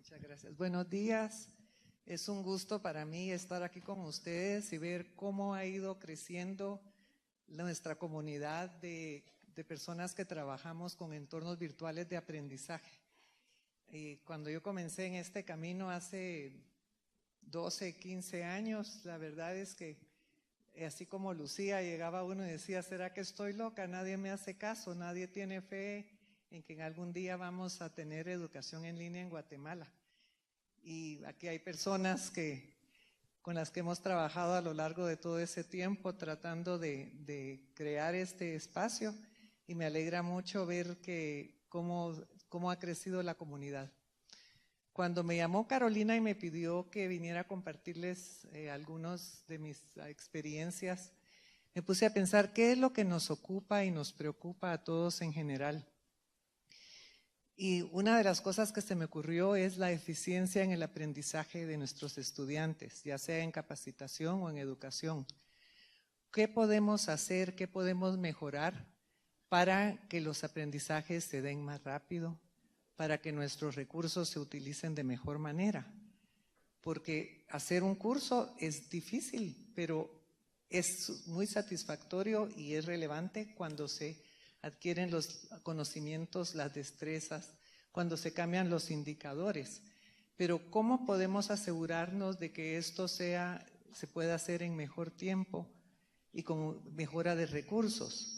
Muchas gracias. Buenos días. Es un gusto para mí estar aquí con ustedes y ver cómo ha ido creciendo nuestra comunidad de personas que trabajamos con entornos virtuales de aprendizaje. Cuando yo comencé en este camino hace 12, 15 años, la verdad es que así como Lucía, llegaba uno y decía, ¿será que estoy loca? Nadie me hace caso, nadie tiene fe en que en algún día vamos a tener educación en línea en Guatemala. Y aquí hay personas con las que hemos trabajado a lo largo de todo ese tiempo tratando de crear este espacio, y me alegra mucho ver cómo ha crecido la comunidad. Cuando me llamó Carolina y me pidió que viniera a compartirles algunas de mis experiencias, me puse a pensar qué es lo que nos ocupa y nos preocupa a todos en general. Y una de las cosas que se me ocurrió es la eficiencia en el aprendizaje de nuestros estudiantes, ya sea en capacitación o en educación. ¿Qué podemos hacer, qué podemos mejorar para que los aprendizajes se den más rápido, para que nuestros recursos se utilicen de mejor manera? Porque hacer un curso es difícil, pero es muy satisfactorio y es relevante cuando se adquieren los conocimientos, las destrezas, cuando se cambian los indicadores. Pero ¿cómo podemos asegurarnos de que esto se pueda hacer en mejor tiempo y con mejora de recursos?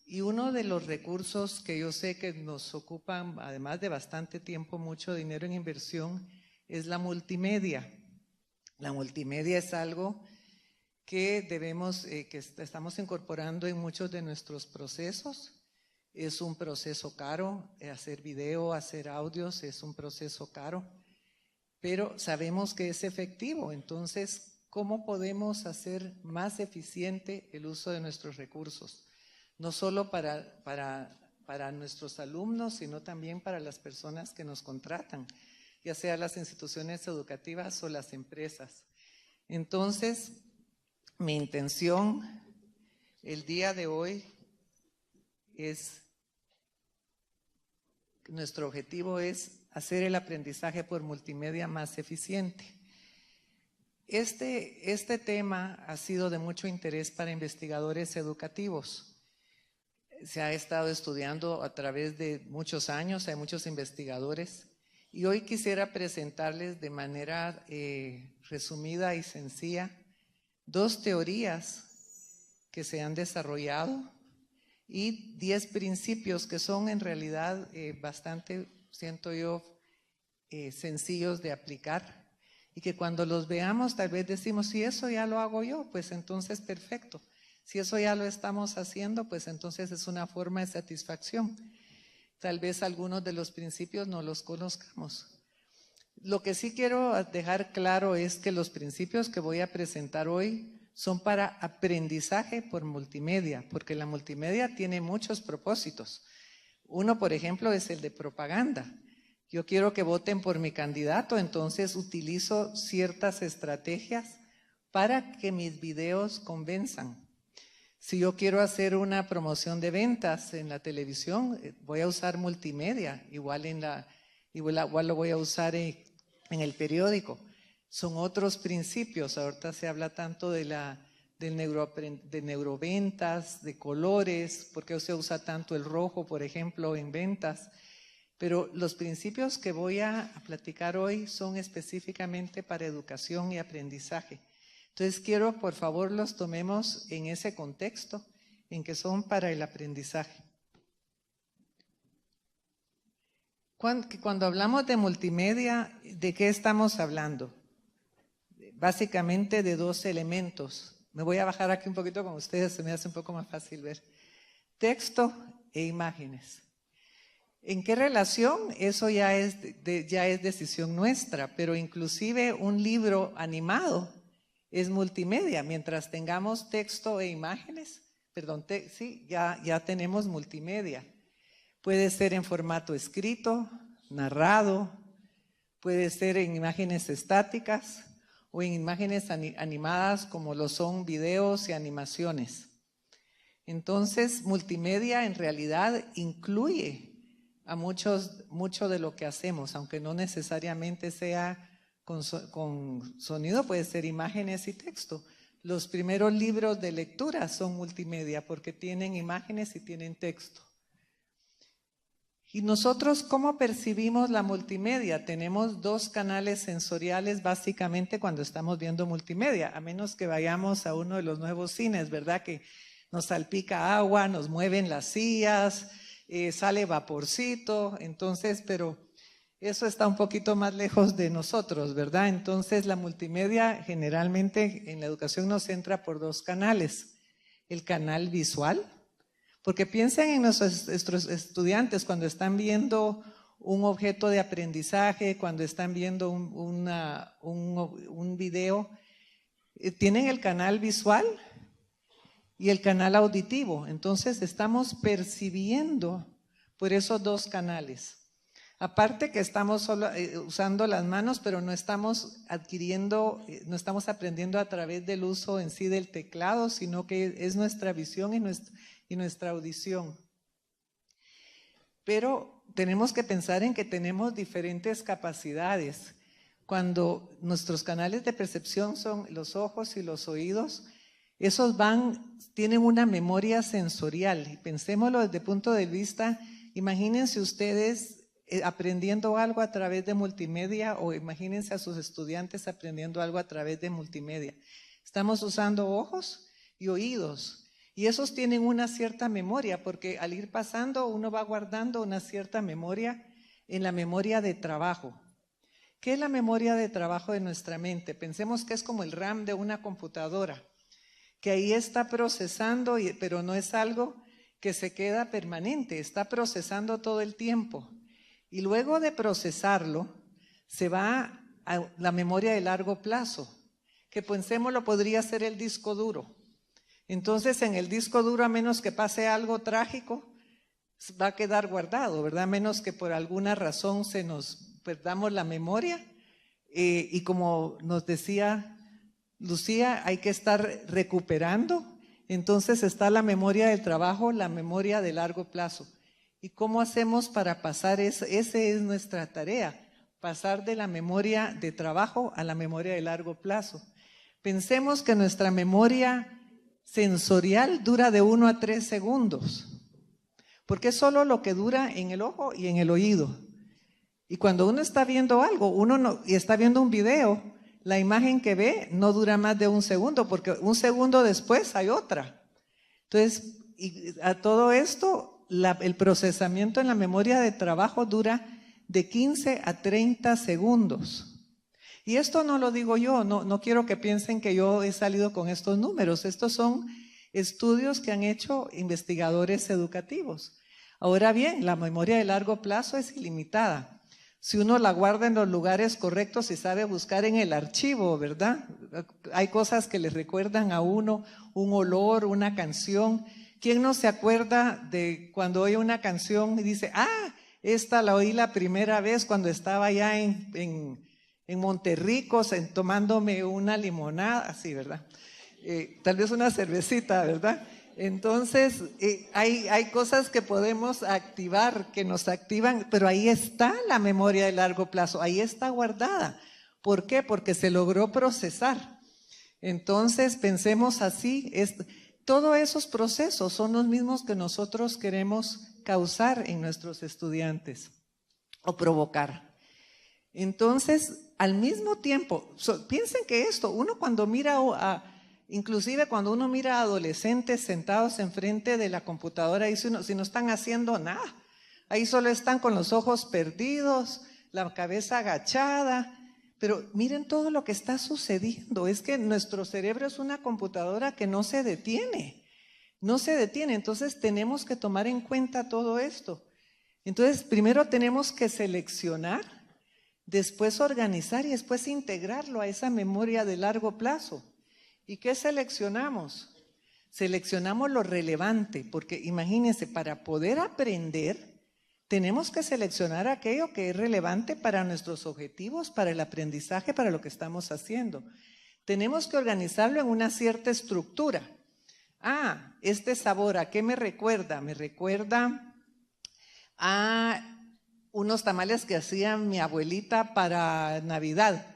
Y uno de los recursos que yo sé que nos ocupan, además de bastante tiempo, mucho dinero en inversión, es la multimedia. La multimedia es algo que que estamos incorporando en muchos de nuestros procesos. Es un proceso caro, hacer video, hacer audios es un proceso caro, pero sabemos que es efectivo. Entonces, ¿cómo podemos hacer más eficiente el uso de nuestros recursos? No solo para nuestros alumnos, sino también para las personas que nos contratan, ya sea las instituciones educativas o las empresas. Entonces, mi intención el día de hoy nuestro objetivo es hacer el aprendizaje por multimedia más eficiente. Este tema ha sido de mucho interés para investigadores educativos. Se ha estado estudiando a través de muchos años, hay muchos investigadores, y hoy quisiera presentarles de manera resumida y sencilla 2 teorías que se han desarrollado y 10 principios que son en realidad bastante, siento yo, sencillos de aplicar, y que cuando los veamos tal vez decimos, si eso ya lo hago yo, pues entonces perfecto. Si eso ya lo estamos haciendo, pues entonces es una forma de satisfacción. Tal vez algunos de los principios no los conozcamos. Lo que sí quiero dejar claro es que los principios que voy a presentar hoy son para aprendizaje por multimedia, porque la multimedia tiene muchos propósitos. Uno, por ejemplo, es el de propaganda. Yo quiero que voten por mi candidato, entonces utilizo ciertas estrategias para que mis videos convenzan. Si yo quiero hacer una promoción de ventas en la televisión, voy a usar multimedia, igual lo voy a usar en el periódico. Son otros principios. Ahorita se habla tanto de neuroventas, de colores, porque se usa tanto el rojo, por ejemplo, en ventas. Pero los principios que voy a platicar hoy son específicamente para educación y aprendizaje. Entonces quiero, por favor, los tomemos en ese contexto, en que son para el aprendizaje. Cuando hablamos de multimedia, ¿de qué estamos hablando? Básicamente de 2 elementos. Me voy a bajar aquí un poquito con ustedes, se me hace un poco más fácil ver. Texto e imágenes. ¿En qué relación? Eso ya es decisión nuestra, pero inclusive un libro animado es multimedia. Mientras tengamos texto e imágenes, ya tenemos multimedia. Puede ser en formato escrito, narrado, puede ser en imágenes estáticas o en imágenes animadas como lo son videos y animaciones. Entonces, multimedia en realidad incluye mucho de lo que hacemos, aunque no necesariamente sea con sonido, puede ser imágenes y texto. Los primeros libros de lectura son multimedia porque tienen imágenes y tienen texto. ¿Y nosotros cómo percibimos la multimedia? Tenemos dos canales sensoriales básicamente cuando estamos viendo multimedia, a menos que vayamos a uno de los nuevos cines, ¿verdad? Que nos salpica agua, nos mueven las sillas, sale vaporcito, entonces, pero eso está un poquito más lejos de nosotros, ¿verdad? Entonces la multimedia generalmente en la educación nos entra por dos canales. El canal visual, porque piensen en nuestros estudiantes cuando están viendo un objeto de aprendizaje, cuando están viendo un video, tienen el canal visual y el canal auditivo. Entonces estamos percibiendo por esos dos canales. Aparte que estamos solo usando las manos, pero no estamos no estamos aprendiendo a través del uso en sí del teclado, sino que es nuestra visión y nuestra audición. Pero tenemos que pensar en que tenemos diferentes capacidades. Cuando nuestros canales de percepción son los ojos y los oídos, esos tienen una memoria sensorial. Y pensémoslo desde el punto de vista, imagínense ustedes aprendiendo algo a través de multimedia o imagínense a sus estudiantes aprendiendo algo a través de multimedia. Estamos usando ojos y oídos y esos tienen una cierta memoria porque al ir pasando uno va guardando una cierta memoria en la memoria de trabajo. ¿Qué es la memoria de trabajo de nuestra mente? Pensemos que es como el RAM de una computadora, que ahí está procesando, pero no es algo que se queda permanente, está procesando todo el tiempo. Y luego de procesarlo, se va a la memoria de largo plazo, que pensémoslo podría ser el disco duro. Entonces, en el disco duro, a menos que pase algo trágico, va a quedar guardado, ¿verdad? A menos que por alguna razón perdamos la memoria. Y como nos decía Lucía, hay que estar recuperando. Entonces está la memoria del trabajo, la memoria de largo plazo. ¿Y cómo hacemos para pasar eso? Esa es nuestra tarea, pasar de la memoria de trabajo a la memoria de largo plazo. Pensemos que nuestra memoria sensorial dura de 1 a 3 segundos, porque es solo lo que dura en el ojo y en el oído. Y cuando uno está viendo algo, y está viendo un video, la imagen que ve no dura más de 1 segundo, porque 1 segundo después hay otra. Entonces, y a todo esto, el procesamiento en la memoria de trabajo dura de 15 a 30 segundos. Y esto no lo digo yo, no quiero que piensen que yo he salido con estos números. Estos son estudios que han hecho investigadores educativos. Ahora bien, la memoria de largo plazo es ilimitada. Si uno la guarda en los lugares correctos y sabe buscar en el archivo, ¿verdad? Hay cosas que le recuerdan a uno, un olor, una canción. ¿Quién no se acuerda de cuando oye una canción y dice, esta la oí la primera vez cuando estaba allá en Monterrico tomándome una limonada, así, ¿verdad? Tal vez una cervecita, ¿verdad? Entonces, hay cosas que podemos activar, que nos activan, pero ahí está la memoria de largo plazo, ahí está guardada. ¿Por qué? Porque se logró procesar. Entonces, pensemos así, todos esos procesos son los mismos que nosotros queremos causar en nuestros estudiantes o provocar. Entonces, al mismo tiempo, piensen que uno cuando mira inclusive cuando uno mira a adolescentes sentados enfrente de la computadora, dice uno, si no están haciendo nada, ahí solo están con los ojos perdidos, la cabeza agachada, pero miren todo lo que está sucediendo, es que nuestro cerebro es una computadora que no se detiene, entonces tenemos que tomar en cuenta todo esto. Entonces, primero tenemos que seleccionar, después organizar y después integrarlo a esa memoria de largo plazo. ¿Y qué seleccionamos? Seleccionamos lo relevante, porque imagínense, para poder aprender, tenemos que seleccionar aquello que es relevante para nuestros objetivos, para el aprendizaje, para lo que estamos haciendo. Tenemos que organizarlo en una cierta estructura. Este sabor, ¿a qué me recuerda? Me recuerda a unos tamales que hacía mi abuelita para Navidad.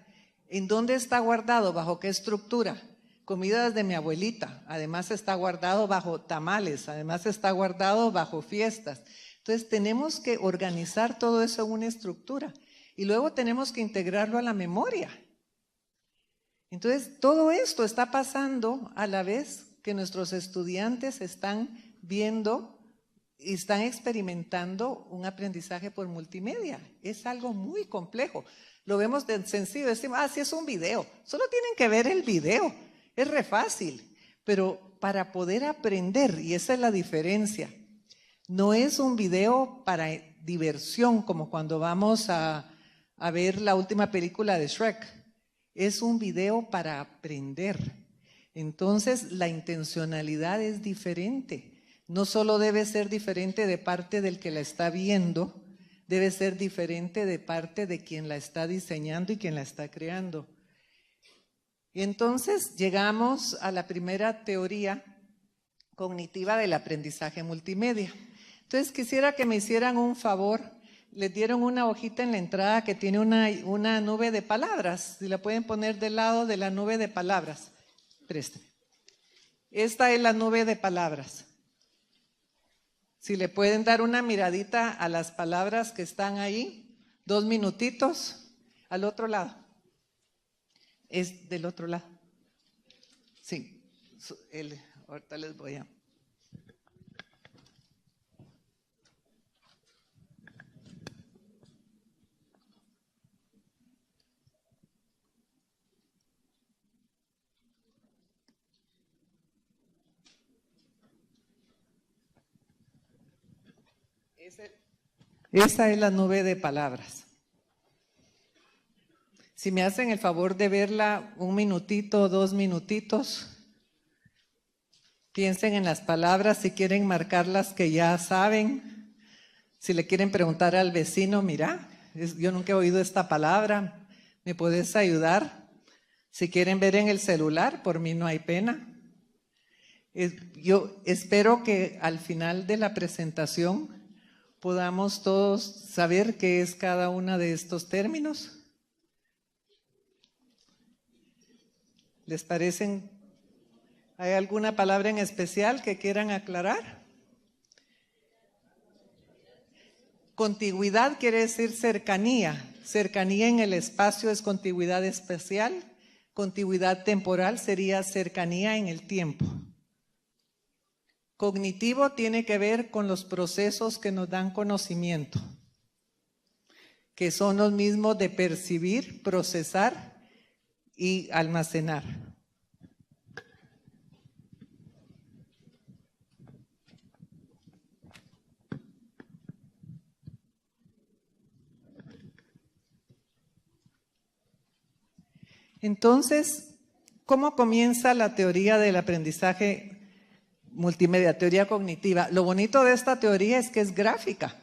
¿En dónde está guardado? ¿Bajo qué estructura? Comidas de mi abuelita. Además está guardado bajo tamales. Además está guardado bajo fiestas. Entonces tenemos que organizar todo eso en una estructura. Y luego tenemos que integrarlo a la memoria. Entonces todo esto está pasando a la vez que nuestros estudiantes están viendo y están experimentando un aprendizaje por multimedia. Es algo muy complejo. Lo vemos de sencillo, decimos, sí es un video. Solo tienen que ver el video. Es re fácil. Pero para poder aprender, y esa es la diferencia, no es un video para diversión como cuando vamos a ver la última película de Shrek. Es un video para aprender. Entonces la intencionalidad es diferente. No solo debe ser diferente de parte del que la está viendo, debe ser diferente de parte de quien la está diseñando y quien la está creando. Y entonces llegamos a la primera teoría cognitiva del aprendizaje multimedia. Entonces quisiera que me hicieran un favor, les dieron una hojita en la entrada que tiene una nube de palabras, si la pueden poner del lado de la nube de palabras. Préstame. Esta es la nube de palabras. Si le pueden dar una miradita a las palabras que están ahí, 2 minutitos, al otro lado. Es del otro lado. Sí, ahorita les voy a... Esa es la nube de palabras. Si me hacen el favor de verla 1 minutito, 2 minutitos, piensen en las palabras, si quieren marcar las que ya saben, si le quieren preguntar al vecino, mira, yo nunca he oído esta palabra, ¿me puedes ayudar? Si quieren ver en el celular, por mí no hay pena. Yo espero que al final de la presentación podamos todos saber qué es cada uno de estos términos. ¿Les parecen? ¿Hay alguna palabra en especial que quieran aclarar? Contigüidad quiere decir cercanía. Cercanía en el espacio es contigüidad espacial. Contigüidad temporal sería cercanía en el tiempo. Cognitivo tiene que ver con los procesos que nos dan conocimiento, que son los mismos de percibir, procesar y almacenar. Entonces, ¿cómo comienza la teoría del aprendizaje multimedia, teoría cognitiva? Lo bonito de esta teoría es que es gráfica.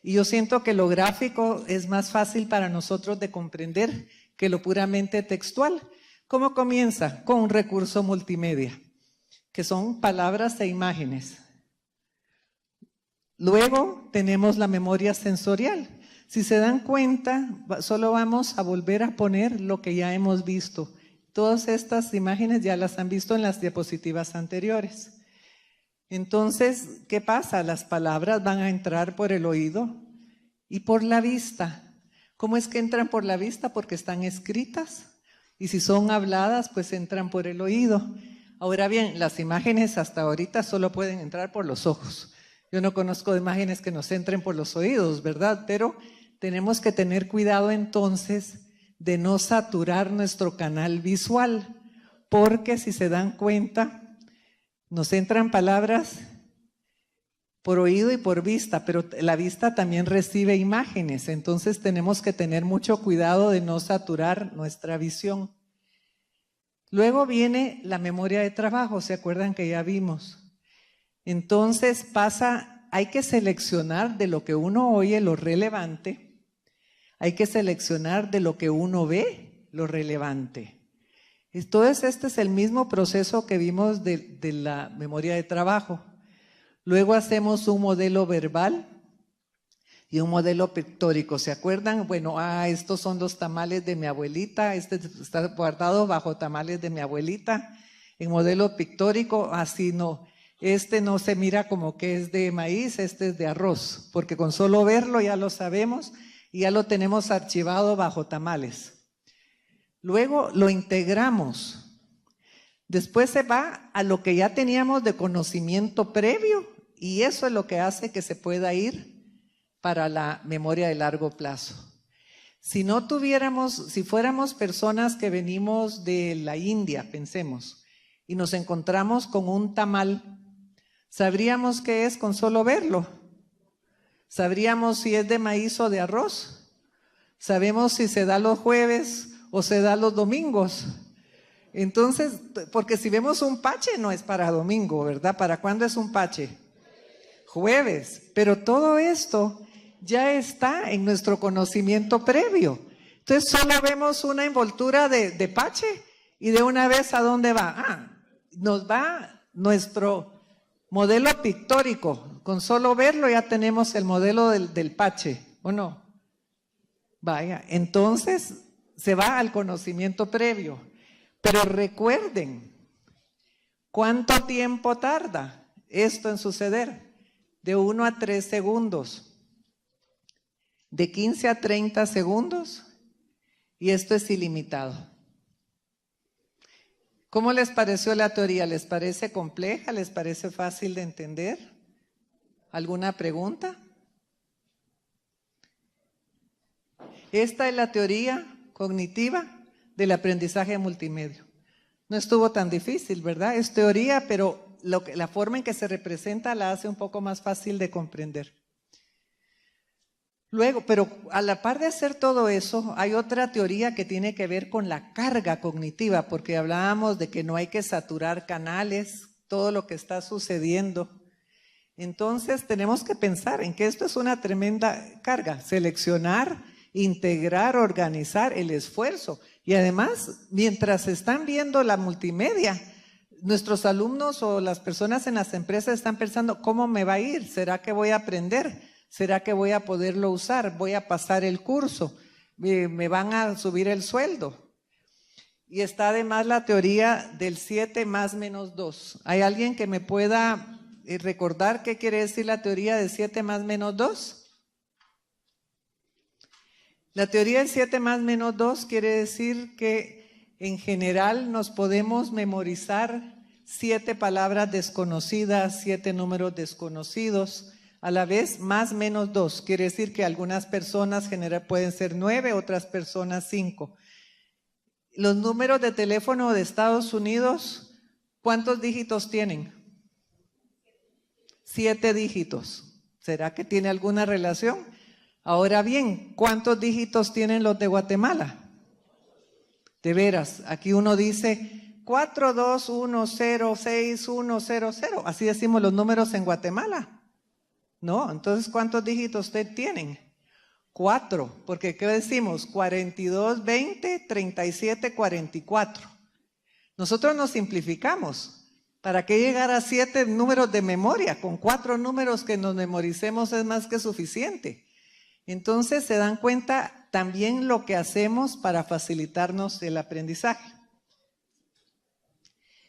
Y yo siento que lo gráfico es más fácil para nosotros de comprender que lo puramente textual. ¿Cómo comienza? Con un recurso multimedia, que son palabras e imágenes. Luego tenemos la memoria sensorial. Si se dan cuenta, solo vamos a volver a poner lo que ya hemos visto. Todas estas imágenes ya las han visto en las diapositivas anteriores. Entonces, ¿qué pasa? Las palabras van a entrar por el oído y por la vista. ¿Cómo es que entran por la vista? Porque están escritas. Y si son habladas, pues entran por el oído. Ahora bien, las imágenes hasta ahorita solo pueden entrar por los ojos. Yo no conozco imágenes que nos entren por los oídos, ¿verdad? Pero tenemos que tener cuidado entonces de no saturar nuestro canal visual. Porque si se dan cuenta, nos entran palabras por oído y por vista, pero la vista también recibe imágenes, entonces tenemos que tener mucho cuidado de no saturar nuestra visión. Luego viene la memoria de trabajo, ¿se acuerdan que ya vimos? Entonces hay que seleccionar de lo que uno oye lo relevante, hay que seleccionar de lo que uno ve lo relevante. Entonces este es el mismo proceso que vimos de la memoria de trabajo. Luego hacemos un modelo verbal y un modelo pictórico. ¿Se acuerdan? Bueno, estos son los tamales de mi abuelita, este está guardado bajo tamales de mi abuelita. En modelo pictórico, así no. Este no se mira como que es de maíz, este es de arroz, porque con solo verlo ya lo sabemos y ya lo tenemos archivado bajo tamales. Luego lo integramos. Después se va a lo que ya teníamos de conocimiento previo y eso es lo que hace que se pueda ir para la memoria de largo plazo. Si no tuviéramos, si fuéramos personas que venimos de la India, pensemos, y nos encontramos con un tamal, ¿sabríamos qué es con solo verlo? ¿Sabríamos si es de maíz o de arroz? ¿Sabemos si se da los jueves o se da los domingos? Entonces, porque si vemos un pache no es para domingo, ¿verdad? ¿Para cuándo es un pache? Jueves. Pero todo esto ya está en nuestro conocimiento previo. Entonces solo vemos una envoltura de pache y de una vez ¿a dónde va? Nos va nuestro modelo pictórico. Con solo verlo ya tenemos el modelo del pache, ¿o no? Vaya, entonces se va al conocimiento previo. Pero recuerden, ¿cuánto tiempo tarda esto en suceder? De 1 a 3 segundos. De 15 a 30 segundos y esto es ilimitado. ¿Cómo les pareció la teoría? ¿Les parece compleja? ¿Les parece fácil de entender? ¿Alguna pregunta? Esta es la teoría cognitiva del aprendizaje multimedia. No estuvo tan difícil, ¿verdad? Es teoría, pero la forma en que se representa la hace un poco más fácil de comprender. Luego, pero a la par de hacer todo eso, hay otra teoría que tiene que ver con la carga cognitiva, porque hablábamos de que no hay que saturar canales, todo lo que está sucediendo. Entonces tenemos que pensar en que esto es una tremenda carga, seleccionar, integrar, organizar el esfuerzo. Y además, mientras están viendo la multimedia, nuestros alumnos o las personas en las empresas están pensando, ¿cómo me va a ir? ¿Será que voy a aprender? ¿Será que voy a poderlo usar? ¿Voy a pasar el curso? ¿Me van a subir el sueldo? Y está además la teoría del 7 más menos 2. ¿Hay alguien que me pueda recordar qué quiere decir la teoría del 7 más menos 2? La teoría del 7 más menos 2 quiere decir que en general nos podemos memorizar 7 palabras desconocidas, 7 números desconocidos, a la vez más menos 2. Quiere decir que algunas personas pueden ser 9, otras personas 5. Los números de teléfono de Estados Unidos, ¿cuántos dígitos tienen? 7 dígitos. ¿Será que tiene alguna relación? Ahora bien, ¿cuántos dígitos tienen los de Guatemala? De veras, aquí uno dice 42106100. Así decimos los números en Guatemala. No, entonces ¿cuántos dígitos ustedes tienen? 4, porque ¿qué decimos? 42, 20, 37, 44. Nosotros nos simplificamos. ¿Para qué llegar a 7 números de memoria? Con 4 números que nos memoricemos es más que suficiente. Entonces se dan cuenta también lo que hacemos para facilitarnos el aprendizaje.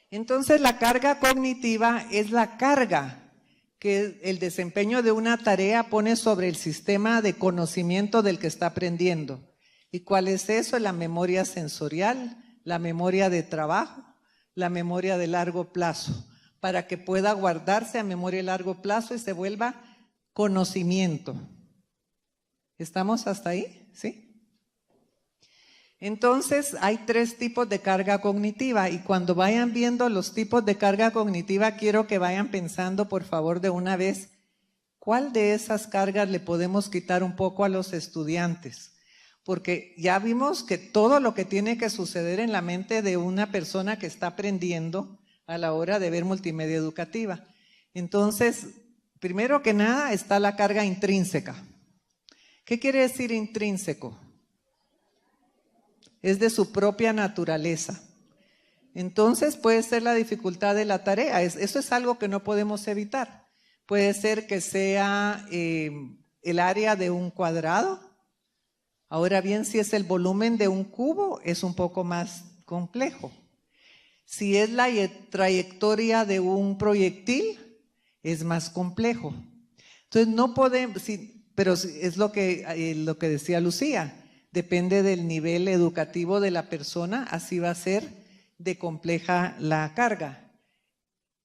Entonces la carga cognitiva es la carga que el desempeño de una tarea pone sobre el sistema de conocimiento del que está aprendiendo. ¿Y cuál es eso? La memoria sensorial, la memoria de trabajo, la memoria de largo plazo, para que pueda guardarse a memoria de largo plazo y se vuelva conocimiento. ¿Estamos hasta ahí? ¿Sí? Entonces hay 3 tipos de carga cognitiva y cuando vayan viendo los tipos de carga cognitiva quiero que vayan pensando por favor de una vez cuál de esas cargas le podemos quitar un poco a los estudiantes, porque ya vimos que todo lo que tiene que suceder en la mente de una persona que está aprendiendo a la hora de ver multimedia educativa. Entonces, primero que nada está la carga intrínseca. ¿Qué quiere decir intrínseco? Es de su propia naturaleza. Entonces puede ser la dificultad de la tarea. Eso es algo que no podemos evitar. Puede ser que sea el área de un cuadrado. Ahora bien, si es el volumen de un cubo, es un poco más complejo. Si es la trayectoria de un proyectil, es más complejo. Entonces no podemos, pero es lo que decía Lucía, depende del nivel educativo de la persona, así va a ser de compleja la carga.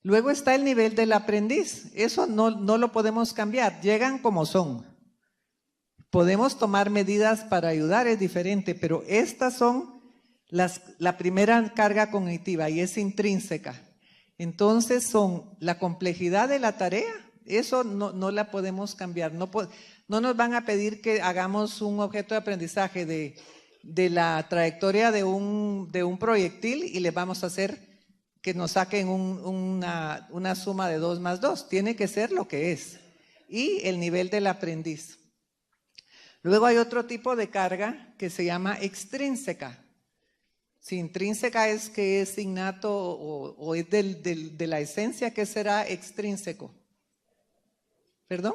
Luego está el nivel del aprendiz, eso no lo podemos cambiar, llegan como son. Podemos tomar medidas para ayudar, es diferente, pero estas son la primera carga cognitiva y es intrínseca. Entonces son la complejidad de la tarea, eso no la podemos cambiar. No nos van a pedir que hagamos un objeto de aprendizaje de la trayectoria de un proyectil y le vamos a hacer que nos saquen una suma de 2 más 2. Tiene que ser lo que es. Y el nivel del aprendiz. Luego hay otro tipo de carga que se llama extrínseca. Si intrínseca es que es innato o es de la esencia, ¿qué será extrínseco? ¿Perdón?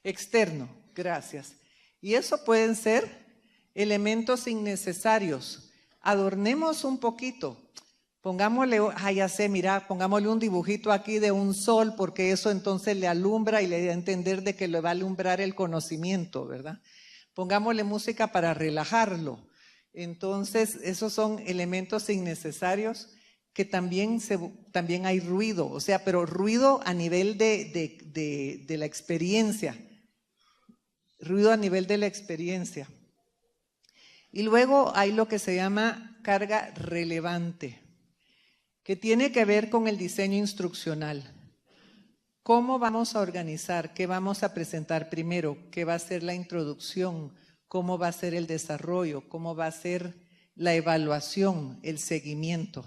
Externo, gracias. Y eso pueden ser elementos innecesarios. Adornemos un poquito. Pongámosle, ya sé, mira, pongámosle un dibujito aquí de un sol, porque eso entonces le alumbra y le da a entender de que le va a alumbrar el conocimiento, ¿verdad? Pongámosle música para relajarlo. Entonces, esos son elementos innecesarios que también hay ruido, o sea, pero ruido a nivel de la experiencia. Ruido a nivel de la experiencia. Y luego hay lo que se llama carga relevante, que tiene que ver con el diseño instruccional. ¿Cómo vamos a organizar? ¿Qué vamos a presentar primero? ¿Qué va a ser la introducción? ¿Cómo va a ser el desarrollo? ¿Cómo va a ser la evaluación, el seguimiento?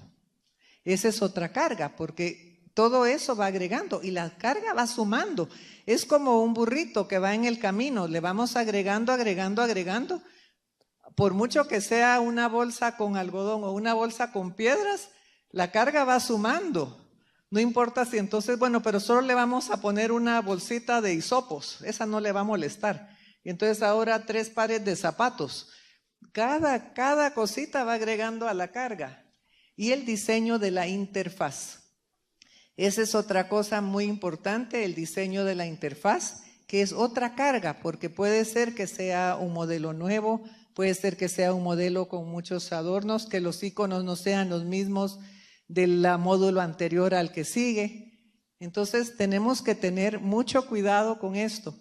Esa es otra carga, porque todo eso va agregando y la carga va sumando. Es como un burrito que va en el camino, le vamos agregando, agregando, agregando. Por mucho que sea una bolsa con algodón o una bolsa con piedras, la carga va sumando. No importa si entonces, bueno, pero solo le vamos a poner una bolsita de hisopos, esa no le va a molestar. Y entonces ahora 3 pares de zapatos. Cada cosita va agregando a la carga. Y el diseño de la interfaz. Esa es otra cosa muy importante, el diseño de la interfaz, que es otra carga, porque puede ser que sea un modelo nuevo, puede ser que sea un modelo con muchos adornos, que los iconos no sean los mismos del módulo anterior al que sigue. Entonces tenemos que tener mucho cuidado con esto.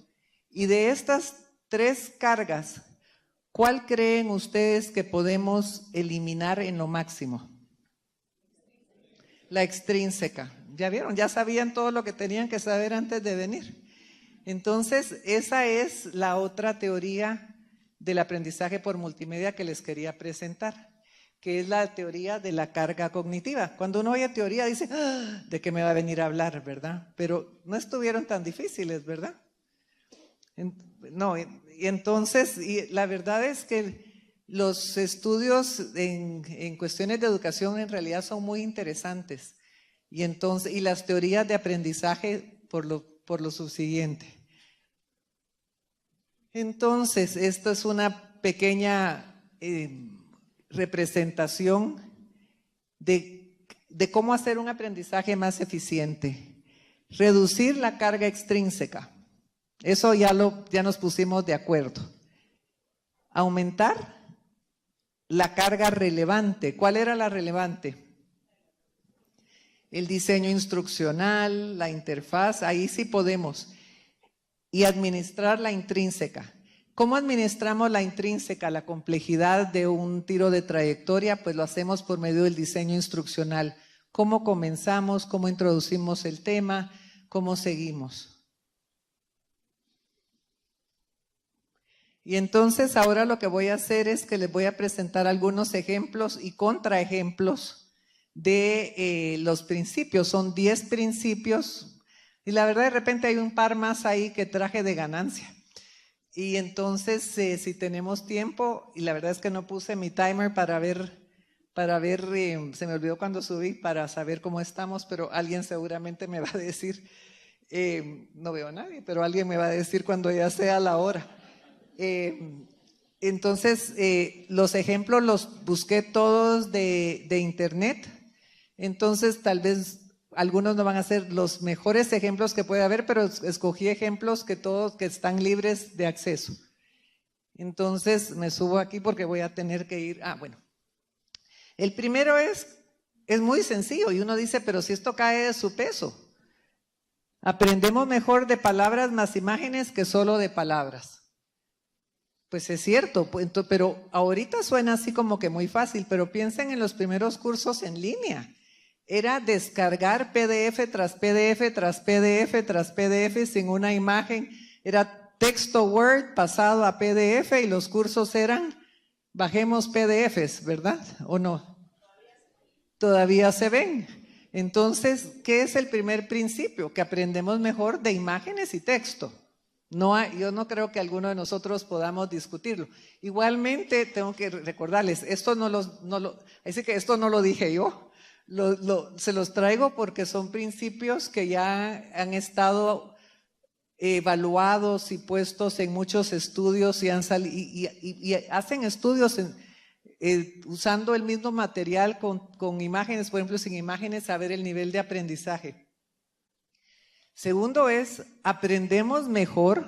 Y de estas 3 cargas, ¿cuál creen ustedes que podemos eliminar en lo máximo? La extrínseca. ¿Ya vieron? Ya sabían todo lo que tenían que saber antes de venir. Entonces, esa es la otra teoría del aprendizaje por multimedia que les quería presentar, que es la teoría de la carga cognitiva. Cuando uno oye teoría dice, ¿de qué me va a venir a hablar, verdad? Pero no estuvieron tan difíciles, ¿verdad? No, y entonces, la verdad es que los estudios en cuestiones de educación en realidad son muy interesantes. Y las teorías de aprendizaje por lo subsiguiente. Entonces, esta es una pequeña representación de cómo hacer un aprendizaje más eficiente. Reducir la carga extrínseca. Eso ya nos pusimos de acuerdo. Aumentar la carga relevante. ¿Cuál era la relevante? El diseño instruccional, la interfaz, ahí sí podemos. Y administrar la intrínseca. ¿Cómo administramos la intrínseca? La complejidad de un tiro de trayectoria, pues lo hacemos por medio del diseño instruccional. ¿Cómo comenzamos? ¿Cómo introducimos el tema? ¿Cómo seguimos? Y entonces ahora lo que voy a hacer es que les voy a presentar algunos ejemplos y contraejemplos de los principios. Son 10 principios y la verdad de repente hay un par más ahí que traje de ganancia. Y entonces si tenemos tiempo, y la verdad es que no puse mi timer para ver, se me olvidó cuando subí para saber cómo estamos, pero alguien seguramente me va a decir. No veo a nadie, pero alguien me va a decir cuando ya sea la hora. Entonces, los ejemplos los busqué todos de internet. Entonces, tal vez algunos no van a ser los mejores ejemplos que puede haber, pero escogí ejemplos que todos que están libres de acceso. Entonces, me subo aquí porque voy a tener que ir. Bueno. El primero es muy sencillo y uno dice, pero si esto cae de su peso. Aprendemos mejor de palabras más imágenes que solo de palabras. Pues es cierto, pero ahorita suena así como que muy fácil, pero piensen en los primeros cursos en línea. Era descargar PDF tras PDF tras PDF tras PDF sin una imagen. Era texto Word pasado a PDF y los cursos eran bajemos PDFs, ¿verdad? ¿O no? Todavía se ven. Entonces, ¿qué es el primer principio? Que aprendemos mejor de imágenes y texto. Yo no creo que alguno de nosotros podamos discutirlo. Igualmente, tengo que recordarles, esto no lo dije yo, se los traigo porque son principios que ya han estado evaluados y puestos en muchos estudios y hacen estudios usando el mismo material con imágenes, por ejemplo, sin imágenes, saber el nivel de aprendizaje. Segundo es, aprendemos mejor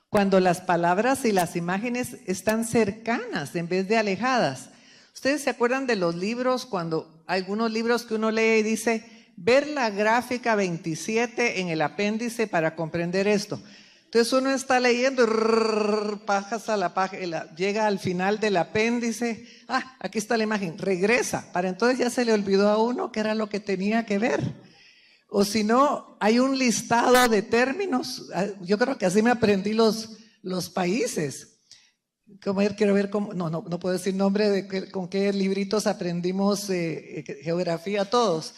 cuando las palabras y las imágenes están cercanas en vez de alejadas. ¿Ustedes se acuerdan de los libros, cuando algunos libros que uno lee y dice, ver la gráfica 27 en el apéndice para comprender esto? Entonces uno está leyendo y pasa la página, llega al final del apéndice, aquí está la imagen, regresa, para entonces ya se le olvidó a uno que era lo que tenía que ver. O si no, hay un listado de términos. Yo creo que así me aprendí los países. Quiero ver cómo, no puedo decir nombre de con qué libritos aprendimos geografía todos.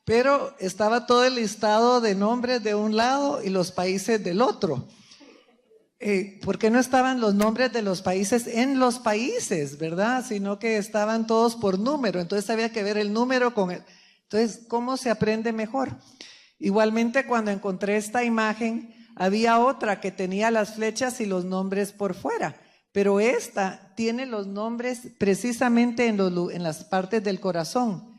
Pero estaba todo el listado de nombres de un lado y los países del otro. ¿Por qué no estaban los nombres de los países en los países, verdad? Sino que estaban todos por número. Entonces había que ver el número con el... Entonces, ¿cómo se aprende mejor? Igualmente, cuando encontré esta imagen, había otra que tenía las flechas y los nombres por fuera, pero esta tiene los nombres precisamente en las partes del corazón.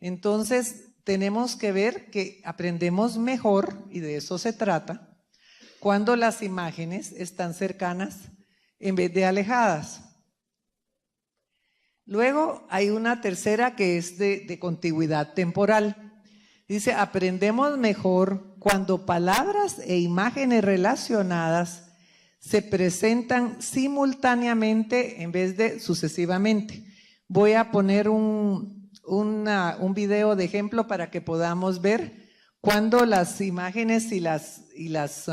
Entonces, tenemos que ver que aprendemos mejor, y de eso se trata, cuando las imágenes están cercanas en vez de alejadas. Luego hay una tercera que es de contigüidad temporal. Dice, aprendemos mejor cuando palabras e imágenes relacionadas se presentan simultáneamente en vez de sucesivamente. Voy a poner un video de ejemplo para que podamos ver cuando las imágenes y las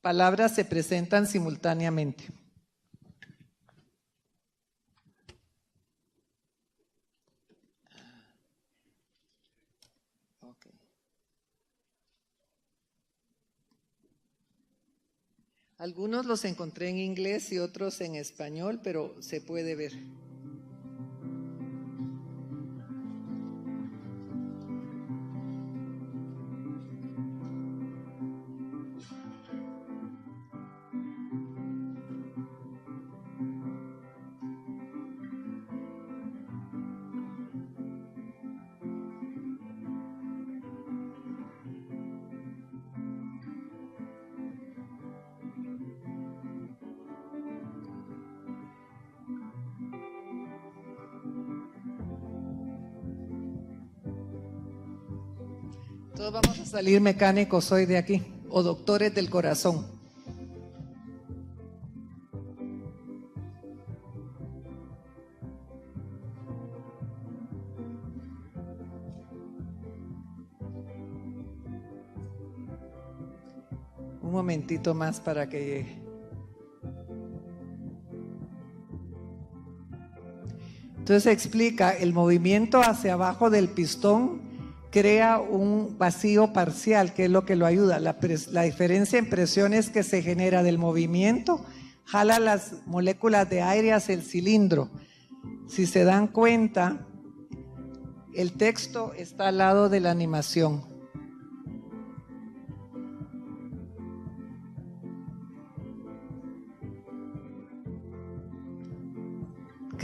palabras se presentan simultáneamente. Algunos los encontré en inglés y otros en español, pero se puede ver. Todos vamos a salir mecánicos hoy de aquí, o doctores del corazón. Un momentito más para que llegue. Entonces explica, el movimiento hacia abajo del pistón crea un vacío parcial, que es lo que lo ayuda. La diferencia en presiones que se genera del movimiento jala las moléculas de aire hacia el cilindro. Si se dan cuenta, el texto está al lado de la animación.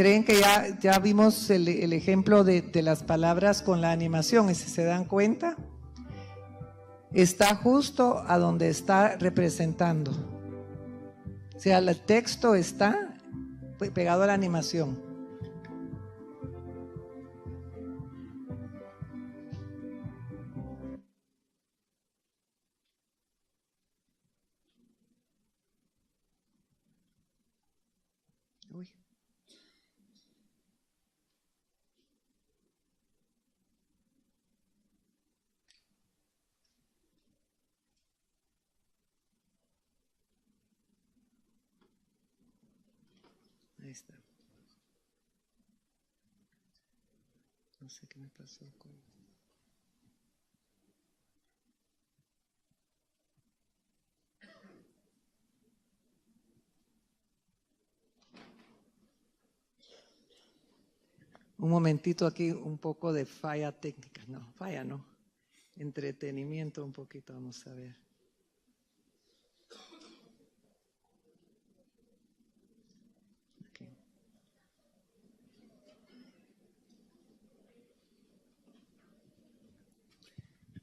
creen que ya vimos el ejemplo de las palabras con la animación, y si se dan cuenta, está justo a donde está representando. O sea, el texto está pegado a la animación. Uy. Ahí está. No sé qué me pasó con... Un momentito aquí, un poco de falla técnica. No, falla no. Entretenimiento un poquito, vamos a ver. Okay.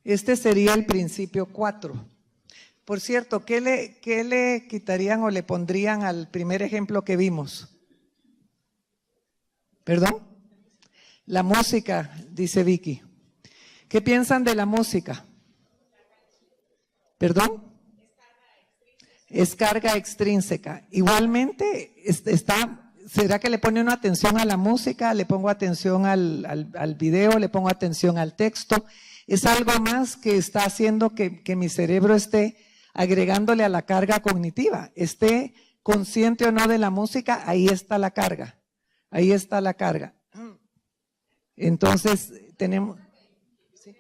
Este sería el principio 4. Por cierto, ¿qué le quitarían o le pondrían al primer ejemplo que vimos? ¿Perdón? La música, dice Vicky. ¿Qué piensan de la música? ¿Perdón? Es carga extrínseca. Igualmente, ¿será que le pone una atención a la música? ¿Le pongo atención al video? ¿Le pongo atención al texto? Es algo más que está haciendo que mi cerebro esté agregándole a la carga cognitiva. Esté consciente o no de la música, ahí está la carga. Ahí está la carga. Entonces, tenemos... ¿sí?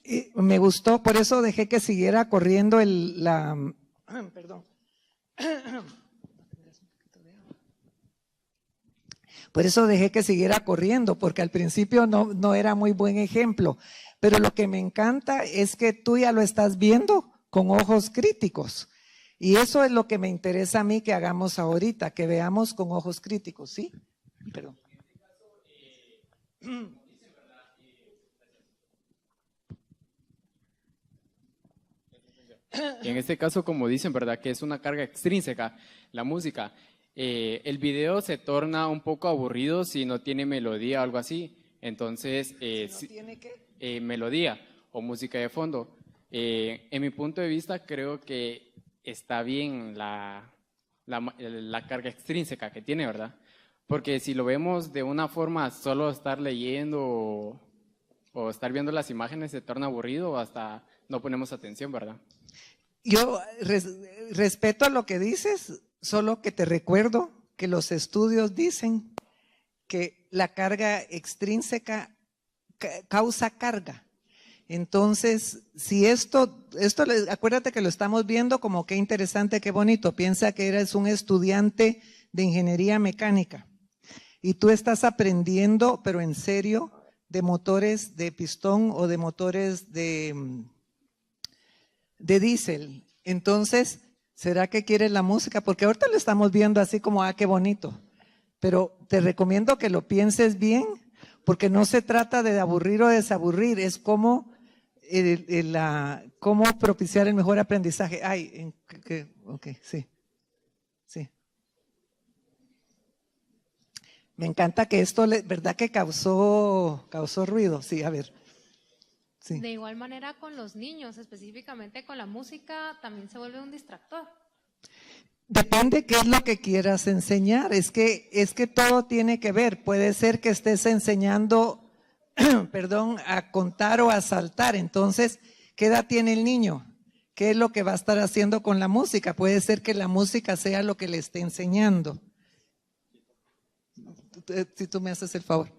Y me gustó, por eso dejé que siguiera corriendo perdón. Por eso dejé que siguiera corriendo, porque al principio no era muy buen ejemplo. Pero lo que me encanta es que tú ya lo estás viendo con ojos críticos. Y eso es lo que me interesa a mí que hagamos ahorita, que veamos con ojos críticos, ¿sí? Perdón. En este caso, como dicen, ¿verdad? Que es una carga extrínseca, la música. El video se torna un poco aburrido si no tiene melodía o algo así. Entonces, ¿No tiene qué? melodía o música de fondo. En mi punto de vista, creo que está bien la carga extrínseca que tiene, ¿verdad? Porque si lo vemos de una forma, solo estar leyendo o estar viendo las imágenes se torna aburrido o hasta no ponemos atención, ¿verdad? Yo respeto lo que dices, solo que te recuerdo que los estudios dicen que la carga extrínseca causa carga. Entonces, si acuérdate que lo estamos viendo como qué interesante, qué bonito. Piensa que eres un estudiante de ingeniería mecánica y tú estás aprendiendo, pero en serio, de motores de pistón o de motores de diésel. Entonces, ¿será que quieres la música? Porque ahorita lo estamos viendo así como, qué bonito. Pero te recomiendo que lo pienses bien, porque no se trata de aburrir o desaburrir, es cómo propiciar el mejor aprendizaje. Ok, sí. Me encanta que esto, ¿verdad que causó ruido? Sí, a ver. Sí. De igual manera con los niños, específicamente con la música, también se vuelve un distractor. Depende qué es lo que quieras enseñar, es que todo tiene que ver. Puede ser que estés enseñando, a contar o a saltar. Entonces, ¿qué edad tiene el niño? ¿Qué es lo que va a estar haciendo con la música? Puede ser que la música sea lo que le esté enseñando. Si tú me haces el favor.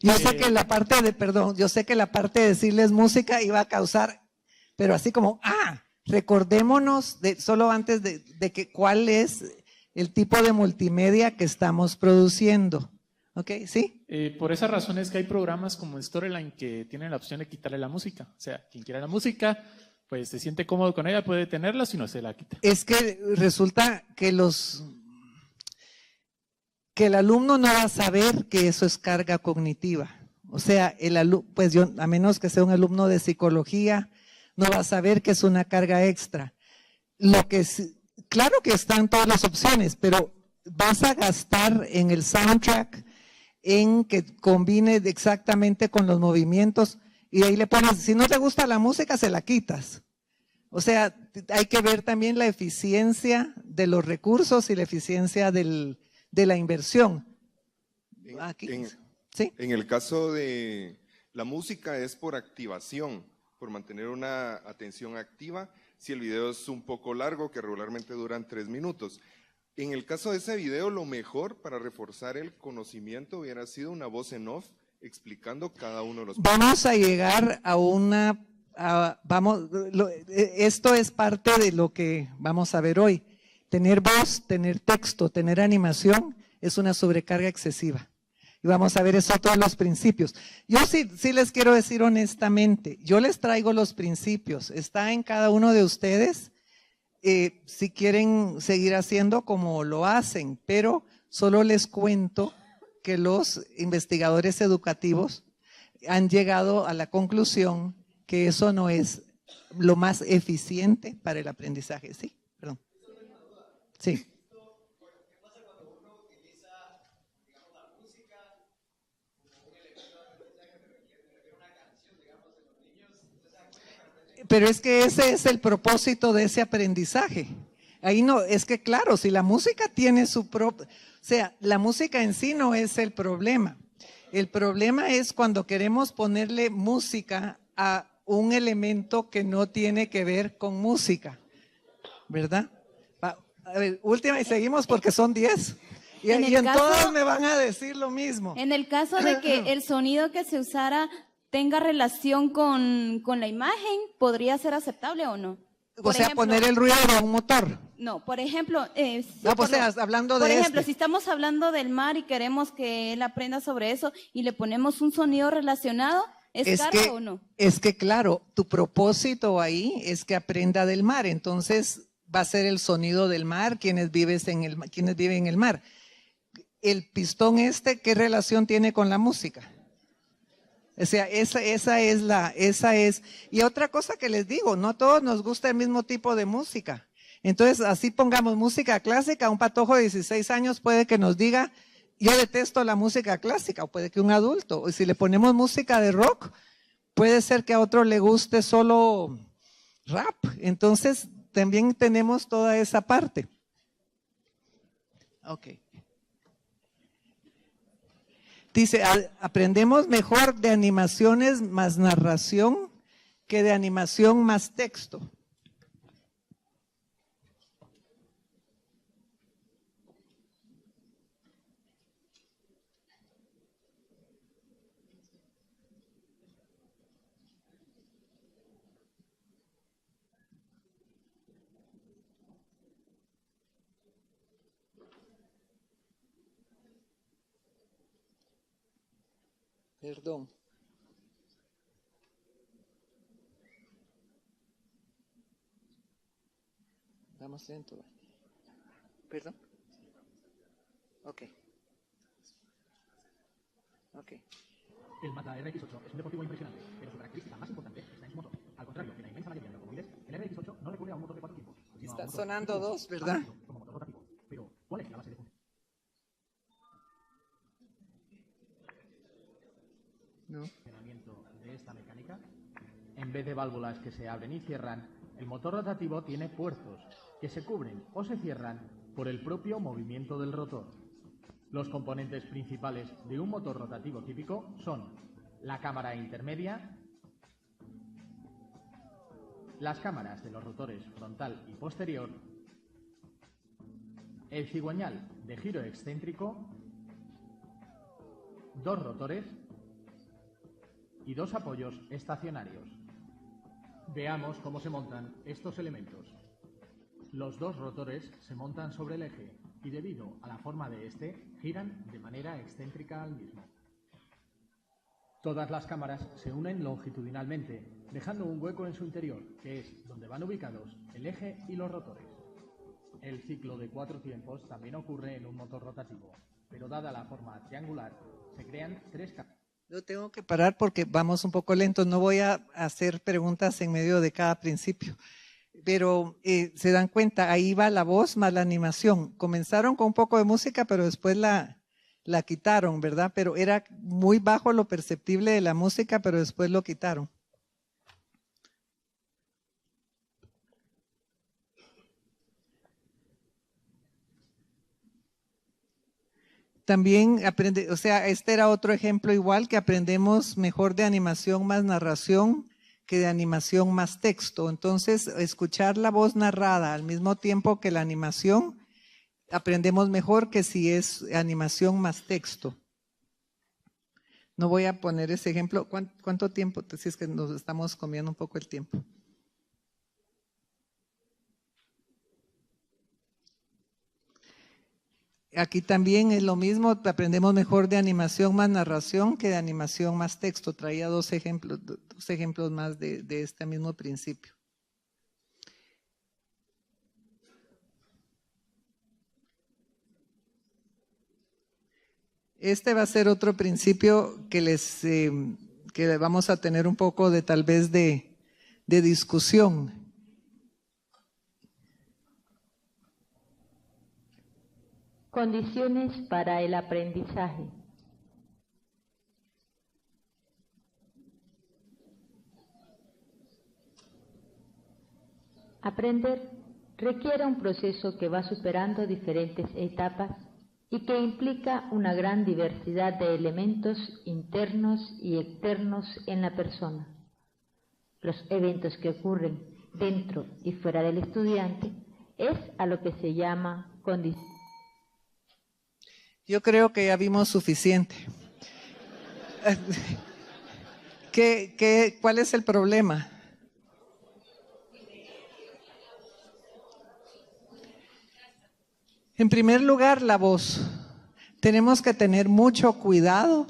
Yo sé que la parte de decirles música iba a causar, pero así como, Recordémonos, solo antes de que cuál es el tipo de multimedia que estamos produciendo. ¿Ok? ¿Sí? Por esa razón es que hay programas como Storyline que tienen la opción de quitarle la música. O sea, quien quiera la música, pues se siente cómodo con ella, puede tenerla, si no se la quita. Es que resulta que el alumno no va a saber que eso es carga cognitiva. O sea, pues yo, a menos que sea un alumno de psicología, no va a saber que es una carga extra. Claro que están todas las opciones, pero vas a gastar en el soundtrack, en que combine exactamente con los movimientos, y ahí le pones, si no te gusta la música, se la quitas. O sea, hay que ver también la eficiencia de los recursos y la eficiencia de la inversión. Aquí, ¿sí? En el caso de la música es por activación, por mantener una atención activa, si el video es un poco largo, que regularmente duran 3 minutos. En el caso de ese video, lo mejor para reforzar el conocimiento hubiera sido una voz en off explicando cada uno de los puntos. Vamos a llegar esto es parte de lo que vamos a ver hoy. Tener voz, tener texto, tener animación es una sobrecarga excesiva. Y vamos a ver eso, todos los principios. Yo sí les quiero decir honestamente, yo les traigo los principios, está en cada uno de ustedes, si quieren seguir haciendo como lo hacen, pero solo les cuento que los investigadores educativos han llegado a la conclusión que eso no es lo más eficiente para el aprendizaje. Sí, perdón. Sí. Pero es que ese es el propósito de ese aprendizaje. Ahí no, es que claro, si la música tiene su propio, o sea, la música en sí no es el problema. El problema es cuando queremos ponerle música a un elemento que no tiene que ver con música, ¿verdad? A ver, última y seguimos porque son 10. Y en todas me van a decir lo mismo. En el caso de que el sonido que se usara tenga relación con la imagen, ¿podría ser aceptable o no? O sea, poner el ruido de un motor. No, por ejemplo, hablando de por ejemplo, si estamos hablando del mar y queremos que él aprenda sobre eso y le ponemos un sonido relacionado, ¿es carga o no? Es que claro, tu propósito ahí es que aprenda del mar, entonces va a ser el sonido del mar, quienes viven en el mar. El pistón ¿qué relación tiene con la música? O sea, esa es. Y otra cosa que les digo, no a todos nos gusta el mismo tipo de música. Entonces, así pongamos música clásica, un patojo de 16 años puede que nos diga, yo detesto la música clásica, o puede que un adulto. O si le ponemos música de rock, puede ser que a otro le guste solo rap. Entonces, también tenemos toda esa parte. Ok. Dice, aprendemos mejor de animaciones más narración que de animación más texto. Perdón. Vamos lento. Perdón. Ok. El Mazda RX-8 es un deportivo impresionante, pero su característica más importante está en su motor. Al contrario que la inmensa mayoría de automóviles, el RX-8 no recurre a un motor de 4 tiempos. Están sonando dos, ¿verdad? Como motor rotativo. Pero, ¿cuál es la base de funcionamiento? No. De esta mecánica, en vez de válvulas que se abren y cierran, el motor rotativo tiene puertos que se cubren o se cierran por el propio movimiento del rotor. Los componentes principales de un motor rotativo típico son la cámara intermedia, las cámaras de los rotores frontal y posterior, el cigüeñal de giro excéntrico, dos rotores y dos apoyos estacionarios. Veamos cómo se montan estos elementos. Los dos rotores se montan sobre el eje y debido a la forma de este, giran de manera excéntrica al mismo. Todas las cámaras se unen longitudinalmente, dejando un hueco en su interior, que es donde van ubicados el eje y los rotores. El ciclo de 4 tiempos también ocurre en un motor rotativo, pero dada la forma triangular, se crean 3 cámaras. Yo tengo que parar porque vamos un poco lentos. No voy a hacer preguntas en medio de cada principio. Pero se dan cuenta, ahí va la voz más la animación. Comenzaron con un poco de música, pero después la quitaron, ¿verdad? Pero era muy bajo lo perceptible de la música, pero después lo quitaron. También aprende, o sea, este era otro ejemplo igual que aprendemos mejor de animación más narración que de animación más texto. Entonces, escuchar la voz narrada al mismo tiempo que la animación, aprendemos mejor que si es animación más texto. No voy a poner ese ejemplo. ¿Cuánto tiempo? Si es que nos estamos comiendo un poco el tiempo. Aquí también es lo mismo, aprendemos mejor de animación más narración que de animación más texto. Traía dos ejemplos más de este mismo principio. Este va a ser otro principio que vamos a tener un poco de tal vez de discusión. Condiciones para el aprendizaje. Aprender requiere un proceso que va superando diferentes etapas y que implica una gran diversidad de elementos internos y externos en la persona. Los eventos que ocurren dentro y fuera del estudiante es a lo que se llama condición. Yo creo que ya vimos suficiente. ¿Cuál es el problema? En primer lugar, la voz. Tenemos que tener mucho cuidado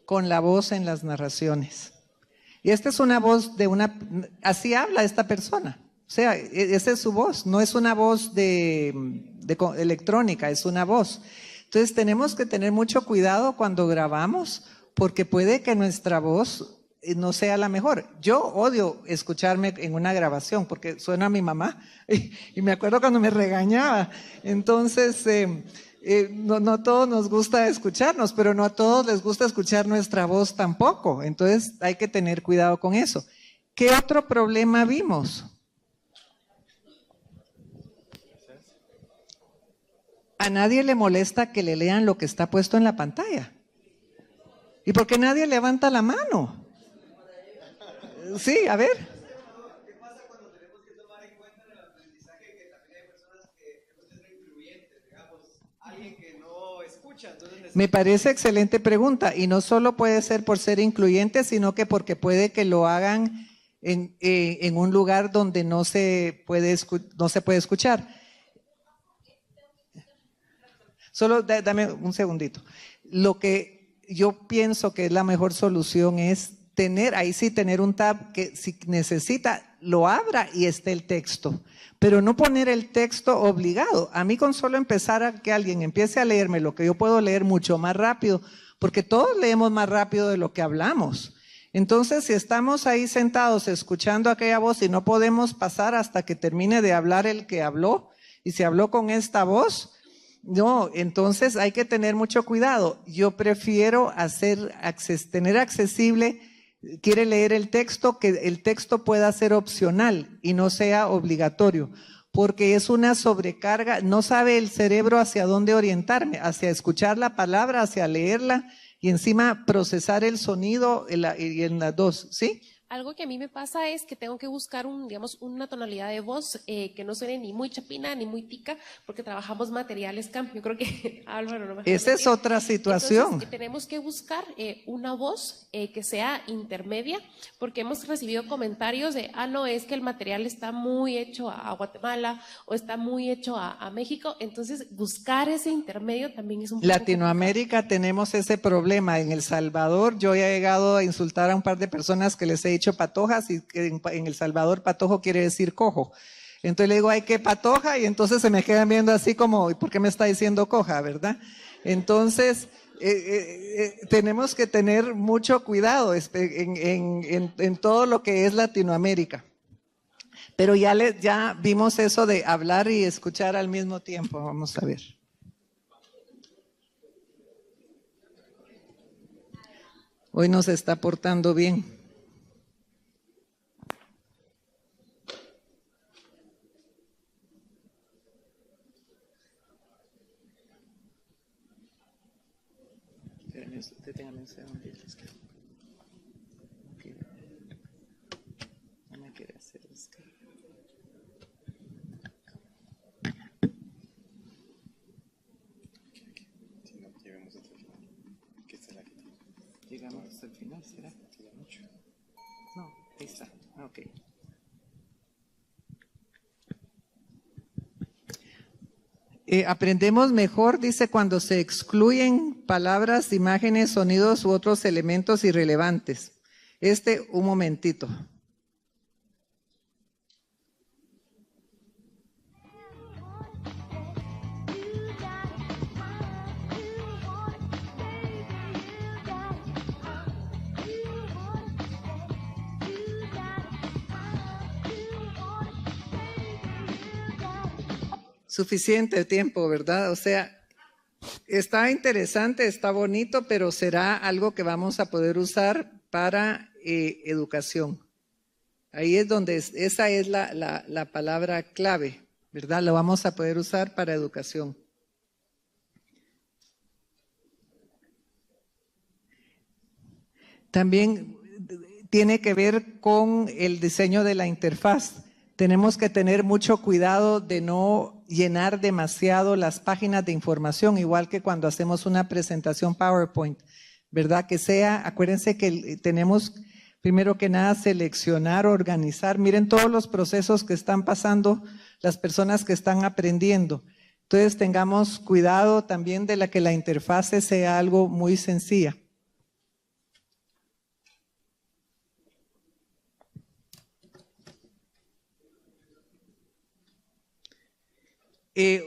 con la voz en las narraciones. Y esta es una voz así habla esta persona. O sea, esa es su voz, no es una voz electrónica, es una voz. Entonces tenemos que tener mucho cuidado cuando grabamos, porque puede que nuestra voz no sea la mejor. Yo odio escucharme en una grabación porque suena a mi mamá y me acuerdo cuando me regañaba. Entonces, no a todos nos gusta escucharnos, pero no a todos les gusta escuchar nuestra voz tampoco. Entonces hay que tener cuidado con eso. ¿Qué otro problema vimos? A nadie le molesta que le lean lo que está puesto en la pantalla. ¿Y por qué nadie levanta la mano? Sí, a ver. ¿Qué pasa cuando tenemos que tomar en cuenta en el aprendizaje que también hay personas que no son incluyentes? Digamos, alguien que no escucha. Entonces Me parece excelente pregunta, y no solo puede ser por ser incluyente, sino que porque puede que lo hagan en un lugar donde no se puede escuchar. Solo dame un segundito. Lo que yo pienso que es la mejor solución es tener un tab que si necesita lo abra y esté el texto, pero no poner el texto obligado. A mí con solo empezar a que alguien empiece a leerme lo que yo puedo leer mucho más rápido, porque todos leemos más rápido de lo que hablamos. Entonces, si estamos ahí sentados escuchando aquella voz y no podemos pasar hasta que termine de hablar el que habló, y si habló con esta voz, entonces hay que tener mucho cuidado. Yo prefiero tener accesible, quiere leer el texto, que el texto pueda ser opcional y no sea obligatorio, porque es una sobrecarga, no sabe el cerebro hacia dónde orientarme, hacia escuchar la palabra, hacia leerla y encima procesar el sonido y en las dos, ¿sí? Algo que a mí me pasa es que tengo que buscar una tonalidad de voz que no suene ni muy chapina ni muy tica, porque trabajamos materiales camp. Yo creo que Álvaro no me deja Esa es mentir. otra situación. Entonces, tenemos que buscar una voz que sea intermedia, porque hemos recibido comentarios de, no, es que el material está muy hecho a Guatemala o está muy hecho a México. Entonces, buscar ese intermedio también es un poco Latinoamérica tenemos ese problema. En El Salvador yo he llegado a insultar a un par de personas que les he dicho patojas, y que en El Salvador patojo quiere decir cojo. Entonces le digo, ay, qué patoja, y entonces se me quedan viendo así como, ¿por qué me está diciendo coja, verdad? Entonces, tenemos que tener mucho cuidado en todo lo que es Latinoamérica. Pero ya vimos eso de hablar y escuchar al mismo tiempo. Vamos a ver. Hoy nos está portando bien. No me quiere hacer esto. Llegamos hasta el final, ¿será? No, ahí está. Ok. Aprendemos mejor, dice, cuando se excluyen palabras, imágenes, sonidos u otros elementos irrelevantes. Un momentito. Suficiente tiempo, ¿verdad? O sea, está interesante, está bonito, pero será algo que vamos a poder usar para educación. Ahí es donde esa es la palabra clave, ¿verdad? Lo vamos a poder usar para educación. También tiene que ver con el diseño de la interfaz. Tenemos que tener mucho cuidado de no llenar demasiado las páginas de información, igual que cuando hacemos una presentación PowerPoint, ¿verdad? Que sea, acuérdense que tenemos primero que nada seleccionar, organizar. Miren todos los procesos que están pasando las personas que están aprendiendo. Entonces tengamos cuidado también de que la interfase sea algo muy sencilla.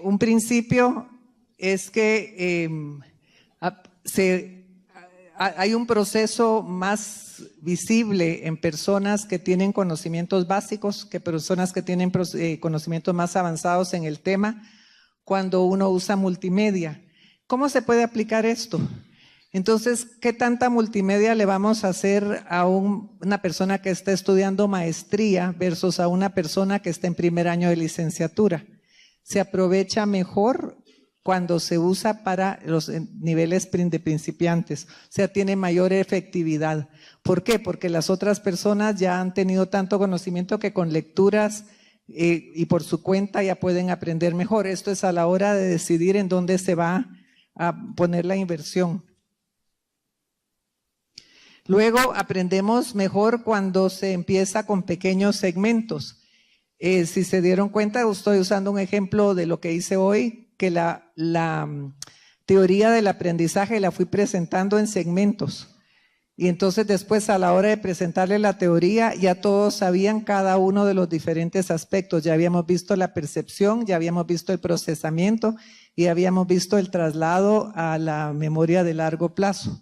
Un principio es que hay un proceso más visible en personas que tienen conocimientos básicos que personas que tienen conocimientos más avanzados en el tema cuando uno usa multimedia. ¿Cómo se puede aplicar esto? Entonces, ¿qué tanta multimedia le vamos a hacer a una persona que está estudiando maestría versus a una persona que está en primer año de licenciatura? Se aprovecha mejor cuando se usa para los niveles de principiantes, o sea, tiene mayor efectividad. ¿Por qué? Porque las otras personas ya han tenido tanto conocimiento que con lecturas y por su cuenta ya pueden aprender mejor. Esto es a la hora de decidir en dónde se va a poner la inversión. Luego aprendemos mejor cuando se empieza con pequeños segmentos. Si se dieron cuenta, estoy usando un ejemplo de lo que hice hoy, que la teoría del aprendizaje la fui presentando en segmentos. Y entonces después a la hora de presentarle la teoría, ya todos sabían cada uno de los diferentes aspectos. Ya habíamos visto la percepción, ya habíamos visto el procesamiento y habíamos visto el traslado a la memoria de largo plazo.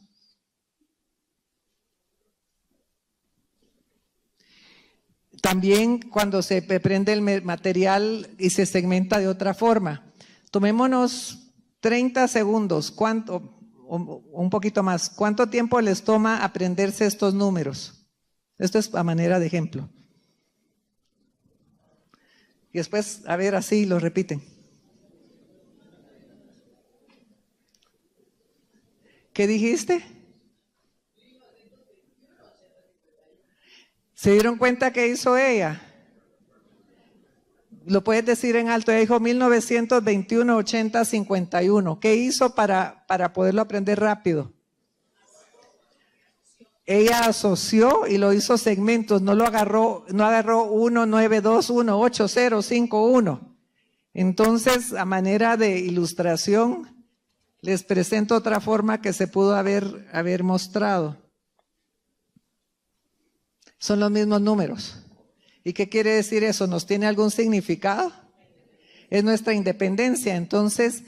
También cuando se prende el material y se segmenta de otra forma. Tomémonos 30 segundos, un poquito más. ¿Cuánto tiempo les toma aprenderse estos números? Esto es a manera de ejemplo. Y después, a ver, así lo repiten. ¿Qué dijiste? ¿Se dieron cuenta qué hizo ella? Lo puedes decir en alto. Ella dijo 1921, 80, 51. ¿Qué hizo para poderlo aprender rápido? Ella asoció y lo hizo segmentos. No agarró 1, 9, 2, 1, 8, 0, 5, 1. Entonces, a manera de ilustración, les presento otra forma que se pudo haber mostrado. Son los mismos números. ¿Y qué quiere decir eso? ¿Nos tiene algún significado? Es nuestra independencia. Entonces,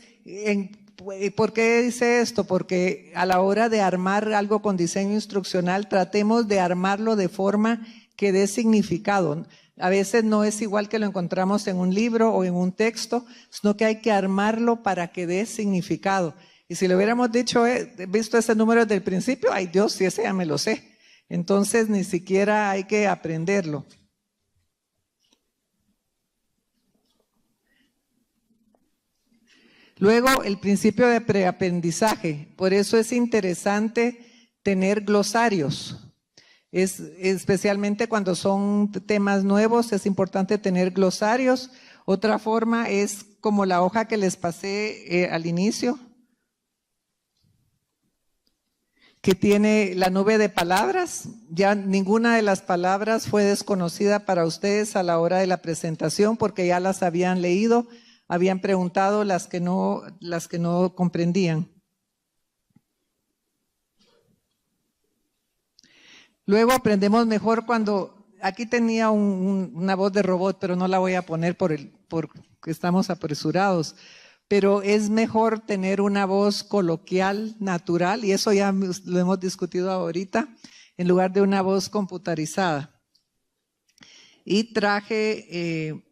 ¿por qué dice esto? Porque a la hora de armar algo con diseño instruccional, tratemos de armarlo de forma que dé significado. A veces no es igual que lo encontramos en un libro o en un texto, sino que hay que armarlo para que dé significado. Y si le hubiéramos visto ese número desde el principio, ay Dios, si ese ya me lo sé. Entonces ni siquiera hay que aprenderlo. Luego, el principio de preaprendizaje. Por eso es interesante tener glosarios. Especialmente cuando son temas nuevos, es importante tener glosarios. Otra forma es como la hoja que les pasé al inicio, que tiene la nube de palabras. Ya ninguna de las palabras fue desconocida para ustedes a la hora de la presentación porque ya las habían leído. Habían preguntado las que no comprendían. Luego aprendemos mejor cuando, aquí tenía una voz de robot, pero no la voy a poner porque estamos apresurados, pero es mejor tener una voz coloquial, natural, y eso ya lo hemos discutido ahorita, en lugar de una voz computarizada. Y traje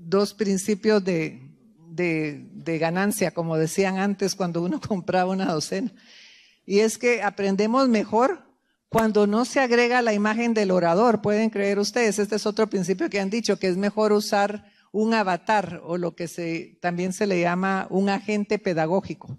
2 principios de ganancia, como decían antes cuando uno compraba una docena. Y es que aprendemos mejor cuando no se agrega la imagen del orador. Pueden creer ustedes, este es otro principio que han dicho, que es mejor usar un avatar o lo que también se le llama un agente pedagógico.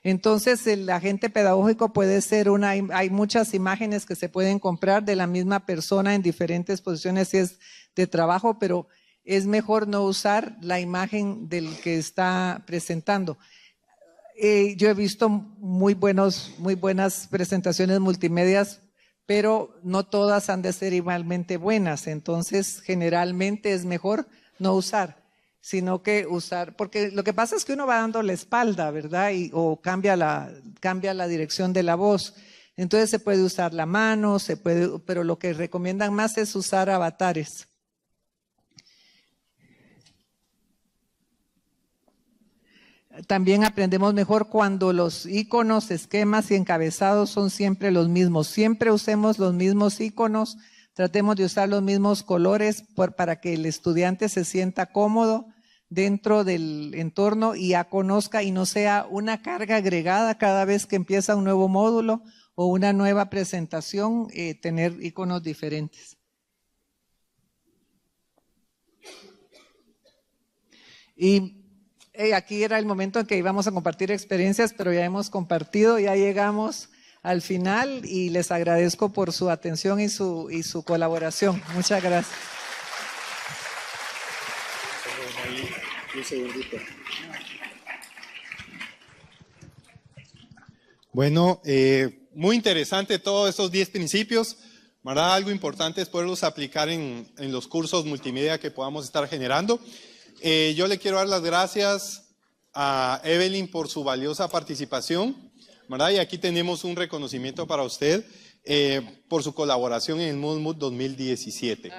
Entonces el agente pedagógico puede ser hay muchas imágenes que se pueden comprar de la misma persona en diferentes posiciones si es de trabajo, pero es mejor no usar la imagen del que está presentando. Yo he visto muy buenas presentaciones multimedias, pero no todas han de ser igualmente buenas. Entonces, generalmente es mejor no usar, sino que usar, porque lo que pasa es que uno va dando la espalda, ¿verdad? O cambia la dirección de la voz. Entonces se puede usar la mano, pero lo que recomiendan más es usar avatares. También aprendemos mejor cuando los iconos, esquemas y encabezados son siempre los mismos. Siempre usemos los mismos iconos, tratemos de usar los mismos colores para que el estudiante se sienta cómodo dentro del entorno y ya conozca y no sea una carga agregada cada vez que empieza un nuevo módulo o una nueva presentación, tener iconos diferentes. Y aquí era el momento en que íbamos a compartir experiencias, pero ya hemos compartido, ya llegamos al final y les agradezco por su atención y su colaboración. Muchas gracias. Un segundito. Bueno, muy interesante todos esos 10 principios. ¿Verdad? Algo importante es poderlos aplicar en los cursos multimedia que podamos estar generando. Yo le quiero dar las gracias a Evelyn por su valiosa participación, ¿verdad? Y aquí tenemos un reconocimiento para usted por su colaboración en el Moodle 2017.